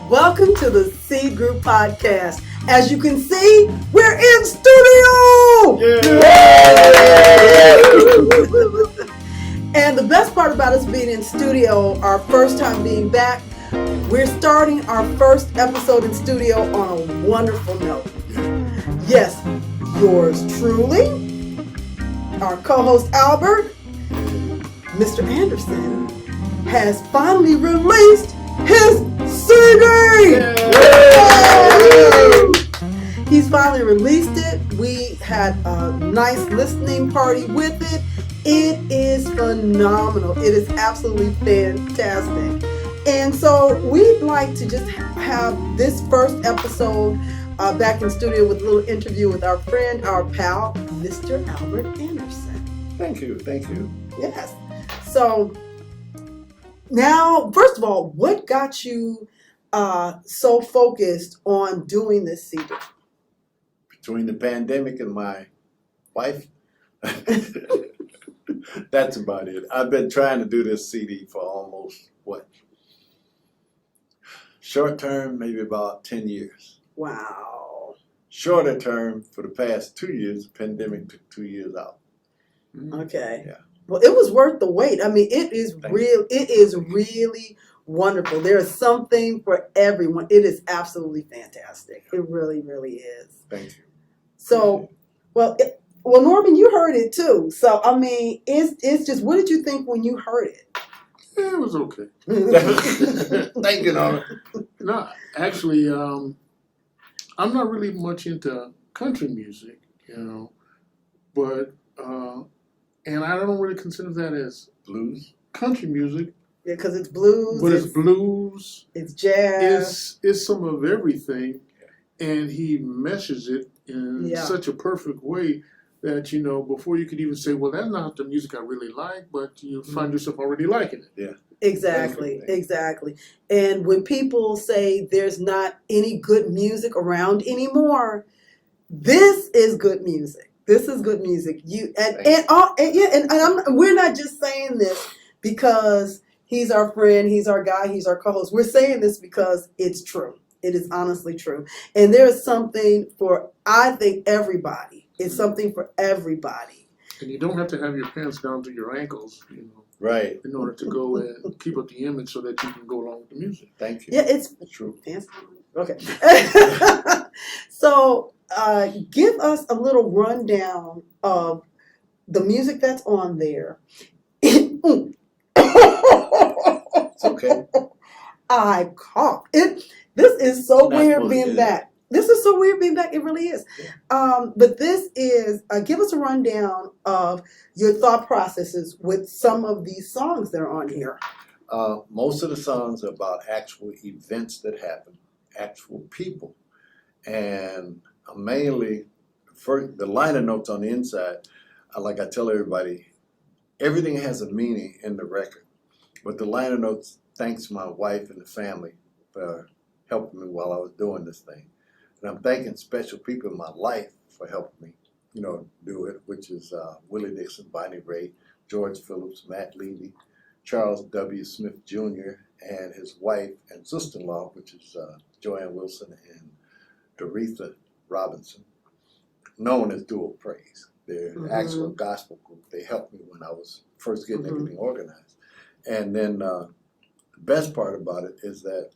Welcome to the Seed Group Podcast. As you can see, we're in studio! And the best part about us being in studio, our first time being back, we're starting our first episode in studio on a wonderful note. Yes, yours truly, our co-host Albert, Mr. Anderson, has finally released his CD! Yay! He's finally released it. We had a nice listening party with it. It is phenomenal. It is absolutely fantastic. And so we'd like to just have this first episode back in studio with a little interview with our friend, our pal, Mr. Albert Anderson. Thank you. Yes. So now, first of all, what got you so focused on doing this CD? Between the pandemic and my wife, that's about it. I've been trying to do this CD for almost, short term, maybe about 10 years. Wow. Shorter term, for the past 2 years, the pandemic took 2 years out. Okay. Yeah. Well, it was worth the wait. I mean, it is real. It is really wonderful. There is something for everyone. It is absolutely fantastic. It really, really is. Thank you. So, well, Norman, you heard it too. So, I mean, it's just, what did you think when you heard it? Yeah, it was okay. Thank you, Norman. No, actually, I'm not really much into country music, but and I don't really consider that as Blues. country music. Yeah, because it's blues. But it's blues. It's jazz. It's some of everything, and he meshes it in such a perfect way that before you could even say, "Well, that's not the music I really like," but you find yourself already liking it. Yeah. Exactly. And when people say there's not any good music around anymore, this is good music. This is good music. We're not just saying this because he's our friend, he's our guy, he's our co-host. We're saying this because it's true. It is honestly true. And there is something for, I think, everybody. It's something for everybody. And you don't have to have your pants down to your ankles, Right. in order to go and keep up the image so that you can go along with the music. Thank you. Yeah, it's true. Okay. So, give us a little rundown of the music that's on there. It's okay. I coughed. This is so weird being it. back. This is so weird being back. It really is. Yeah. But this is, give us a rundown of your thought processes with some of these songs that are on here. Most of the songs are about actual events that happen, actual people. And mainly, the liner notes on the inside, like I tell everybody, everything has a meaning in the record. But the liner notes thanks my wife and the family for helping me while I was doing this thing. And I'm thanking special people in my life for helping me, do it, which is Willie Dixon, Bonnie Raitt, George Phillips, Matt Levy, Charles W. Smith Jr., and his wife and sister-in-law, which is Joanne Wilson and Doretha Robinson, known as Dual Praise. They're an actual gospel group. They helped me when I was first getting everything organized. And then the best part about it is that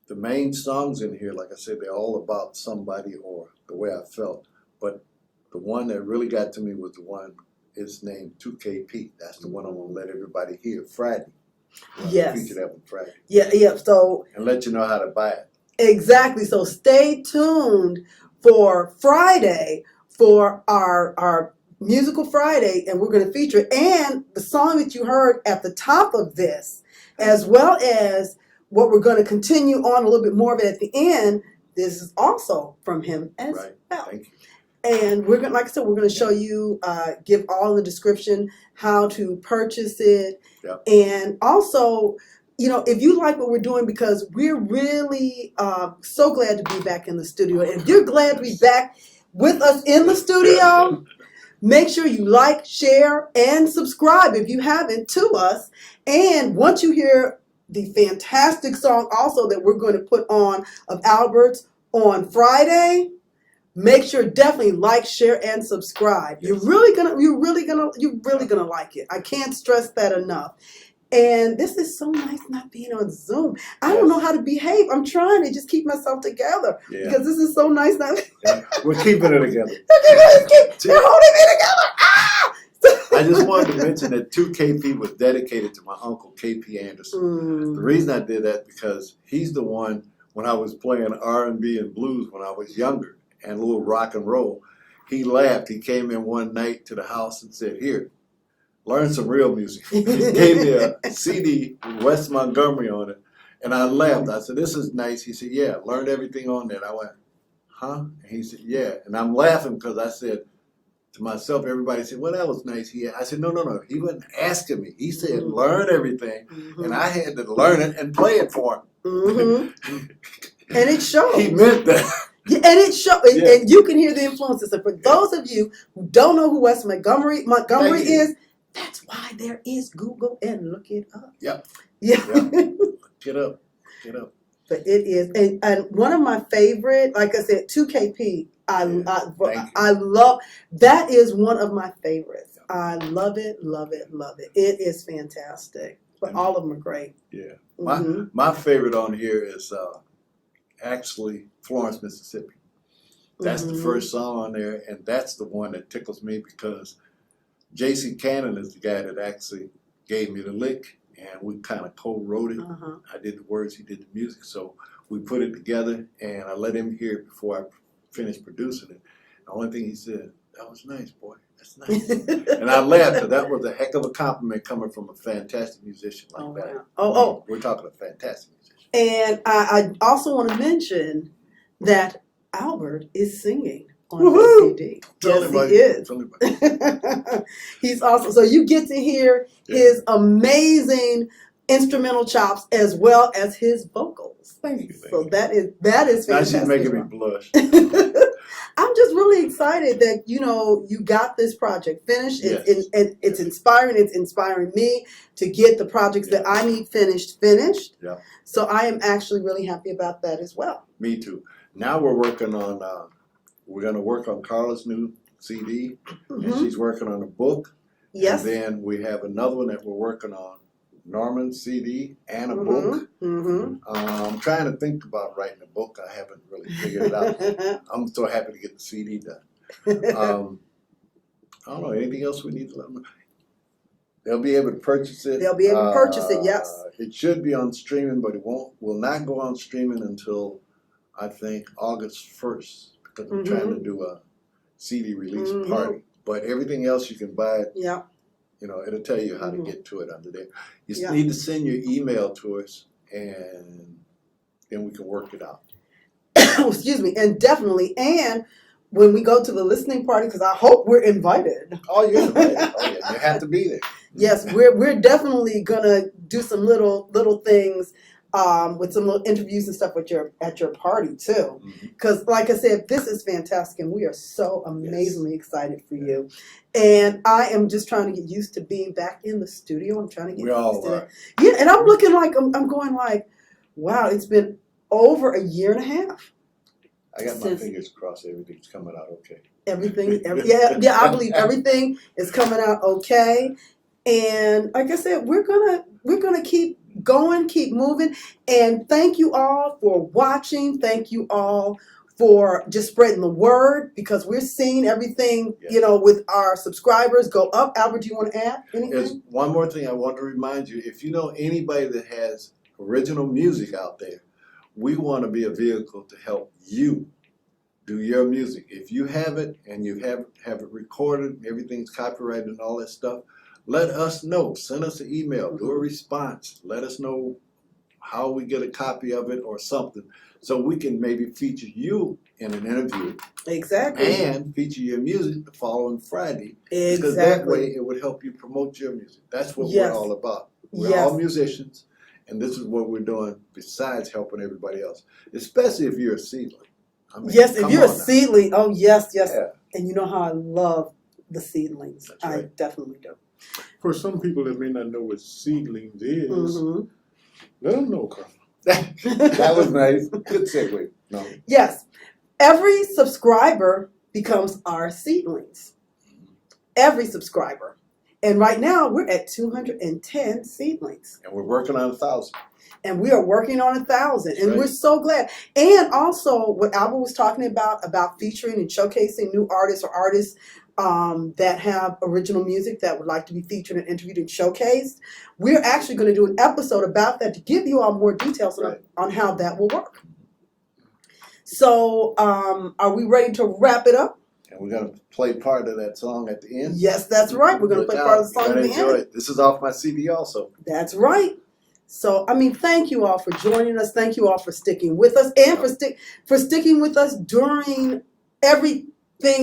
the main songs in here, like I said, they're all about somebody or the way I felt. But the one that really got to me was the one is named 2KP. That's the one I'm going to let everybody hear Friday. Yes. Feature that on Friday. Yeah. So and let you know how to buy it. Exactly. So stay tuned for Friday for our Musical Friday, and we're going to feature and the song that you heard at the top of this, as well as what we're going to continue on a little bit more of it at the end. This is also from him as well. Thank you. And we're going, like I said, we're going to show you, give all the description, how to purchase it, and also, if you like what we're doing, because we're really so glad to be back in the studio. And if you're glad to be back with us in the studio, make sure you like, share, and subscribe if you haven't to us. And once you hear the fantastic song also that we're going to put on of Albert's on Friday. Make sure definitely like, share, and subscribe. Yes. You're really gonna like it. I can't stress that enough. And this is so nice not being on Zoom. I don't know how to behave. I'm trying to just keep myself together because this is so nice not. We're keeping it together. They're holding me together. Ah! I just wanted to mention that 2KP was dedicated to my uncle KP Anderson. The reason I did that because he's the one when I was playing R&B and blues when I was younger and a little rock and roll. He laughed. He came in one night to the house and said, "Here, learn some real music." He gave me a CD with Wes Montgomery on it, and I laughed. I said, "This is nice." He said, "Yeah, learned everything on there." And I went, "Huh?" And he said, "Yeah." And I'm laughing because I said to myself, everybody said, "Well, that was nice." I said, no. He wasn't asking me. He said, "Learn everything." And I had to learn it and play it for him. And it showed. He meant that. Yeah, and it shows, and you can hear the influences. And for those of you who don't know who Wes Montgomery is, that's why there is Google and look it up. Yep. Yeah. Get up. But it is, and one of my favorite, like I said, 2KP. I love that is one of my favorites. I love it. It is fantastic. But all of them are great. Yeah. My favorite on here is actually Florence, Mississippi. That's the first song on there, and that's the one that tickles me because J.C. Cannon is the guy that actually gave me the lick, and we kind of co-wrote it. I did the words, he did the music, so we put it together, and I let him hear it before I finished producing it. The only thing he said, "That was nice, boy. That's nice." And I laughed because that was a heck of a compliment coming from a fantastic musician like that. Wow. We're talking a fantastic musician. And I also want to mention that Albert is singing on the CD. Yes, he is. He's awesome. So you get to hear his amazing instrumental chops as well as his vocals. Thank you. So that is fantastic. Now she's making me blush. I'm just really excited that you got this project finished. It's inspiring. It's inspiring me to get the projects that I need finished. Yeah. So I am actually really happy about that as well. Me too. Now we're working on. We're going to work on Carla's new CD, and she's working on a book. Yes. And then we have another one that we're working on, Norman's CD and a book. I'm trying to think about writing a book. I haven't really figured it out. I'm so happy to get the CD done. I don't know, anything else we need to let them know? They'll be able to purchase it. They'll be able to purchase it, yes. It should be on streaming, but it will not go on streaming until, I think, August 1st, because I'm trying to do a CD release party. But everything else you can buy it. Yeah. It'll tell you how to get to it under there. You need to send your email to us, and then we can work it out. Excuse me, and definitely, and when we go to the listening party, because I hope we're invited. Oh, you're invited. Oh, yeah, you have to be there. Yes, we're definitely gonna do some little things with some little interviews and stuff at your party too. Because like I said, this is fantastic, and we are so amazingly excited for you. And I am just trying to get used to being back in the studio. I'm trying to get used to that. Yeah, and I'm looking like I'm going like, wow, it's been over a year and a half. I got my fingers crossed. Everything's coming out okay. I believe everything is coming out okay. And like I said, we're gonna keep going, keep moving. And thank you all for watching. Thank you all for just spreading the word, because we're seeing everything, with our subscribers go up. Albert, do you want to add anything? There's one more thing I want to remind you. If you know anybody that has original music out there, we want to be a vehicle to help you do your music. If you have it and you have it recorded, everything's copyrighted and all that stuff, let us know. Send us an email, do a response. Let us know how we get a copy of it or something, so we can maybe feature you in an interview. Exactly. And feature your music the following Friday. Exactly. Because that way it would help you promote your music. That's what we're all about. We're all musicians, and this is what we're doing besides helping everybody else, especially if you're a seedling. Yes, if you're a seedling, oh yes. Yeah. And you know how I love the seedlings. That's right. I definitely do. For some people that may not know what seedlings is, Let them know, Carl. That was nice. Good segue. No. Yes. Every subscriber becomes our seedlings. Every subscriber. And right now we're at 210 seedlings. And we're working on 1,000. And we are working on 1,000. And Right. we're so glad. And also what Albert was talking about featuring and showcasing new artists or artists that have original music that would like to be featured and interviewed and showcased. We're actually going to do an episode about that to give you all more details Right. on how that will work. So are we ready to wrap it up? And we're going to play part of that song at the end. Yes, that's right. We're going to play part of the song at the enjoy end. it. This is off my CD also. That's right. So, I mean, thank you all for joining us. Thank you all for sticking with us and for sticking with us during everything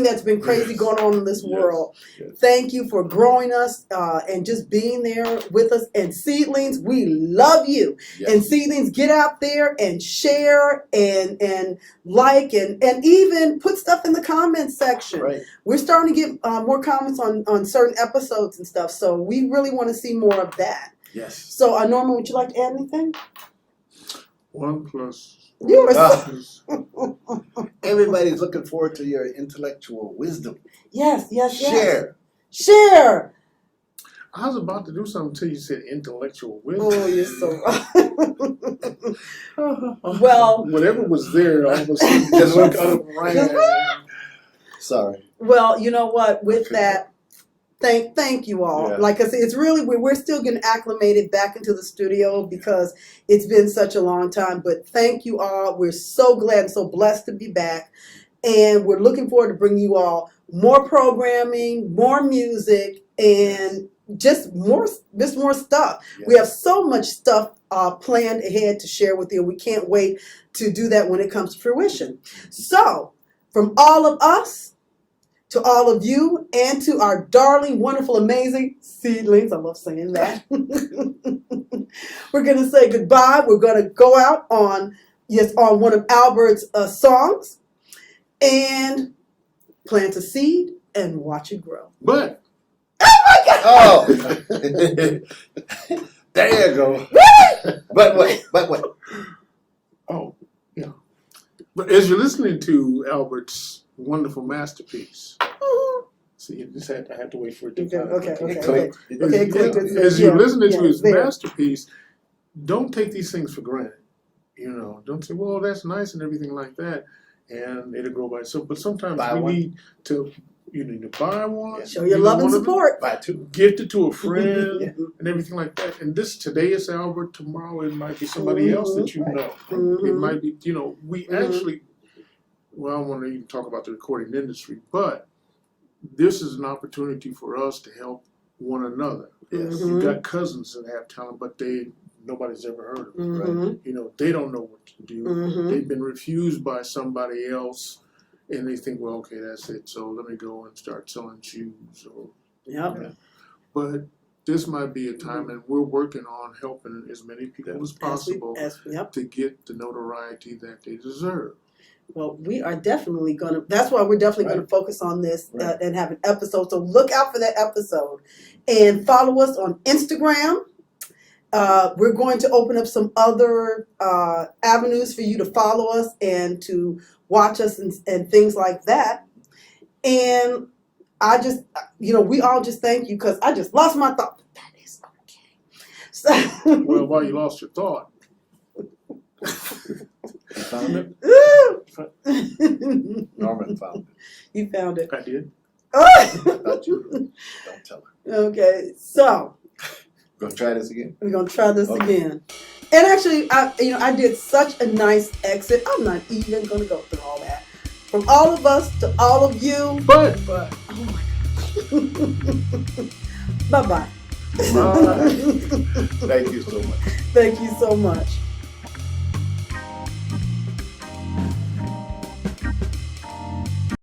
that's been crazy going on in this Yes. world. Yes. Thank you for growing us and just being there with us. And Seedlings, we love you. Yes. And Seedlings, get out there and share and like and even put stuff in the comments section. Right. We're starting to get more comments on certain episodes and stuff. So we really want to see more of that. Yes. So, Norman, would you like to add anything? 1 plus. You were Ah. Everybody's looking forward to your intellectual wisdom. Yes. Share. I was about to do something until you said intellectual wisdom. Oh, you're so right. Well, Whatever was there, all of a sudden, Just look went- up right. Sorry. well, you know what? With that, thank you all. Yeah. Like I said, it's really we're still getting acclimated back into the studio because it's been such a long time. But thank you all. We're so glad and so blessed to be back, and we're looking forward to bringing you all more programming, more music, and just more stuff. Yes. We have so much stuff planned ahead to share with you. We can't wait to do that when it comes to fruition. So, from all of us, to all of you, and to our darling, wonderful, amazing seedlings, I love saying that. We're going to say goodbye. We're going to go out on one of Albert's songs and plant a seed and watch it grow. But Oh. There you go. But wait. oh, yeah. But as you're listening to Albert's wonderful masterpiece, see, you just I had to wait for it to come. Okay. It clicked. Okay, click. As you're listening to his there. masterpiece, don't take these things for granted. Don't say, well, that's nice and everything like that, and it'll grow by itself. But sometimes Buy we one. need to buy one. Show your love and support. Buy 2. Gift it to a friend Yeah. and everything like that. And today is Albert, tomorrow it might be somebody else that you know. It Mhm. might be, we actually, well, I don't want to even talk about the recording industry, but this is an opportunity for us to help one another. Yes. You've got cousins that have talent, but nobody's ever heard of them. Mhm. They don't know what to do. Mhm. They've been refused by somebody else, and they think, well, okay, that's it. So let me go and start selling shoes. Yep. But this might be a time, and we're working on helping as many people as possible Yep. to get the notoriety that they deserve. Well, we are definitely going to, that's why we're definitely going to focus on this Right. and have an episode. So look out for that episode and follow us on Instagram. We're going to open up some other avenues for you to follow us and to watch us and things like that. And I just, we all just thank you because I just lost my thought. That is okay. So, Well, while you lost your thought, You found it? Norman found it. You found it. I did. I thought you don't tell her. Okay, so Gonna try this again? we're gonna try this Okay. again. And actually, I did such a nice exit. I'm not even gonna go through all that. From all of us to all of you. But Oh my gosh. Bye-bye. Bye. Thank you so much. Thank you so much.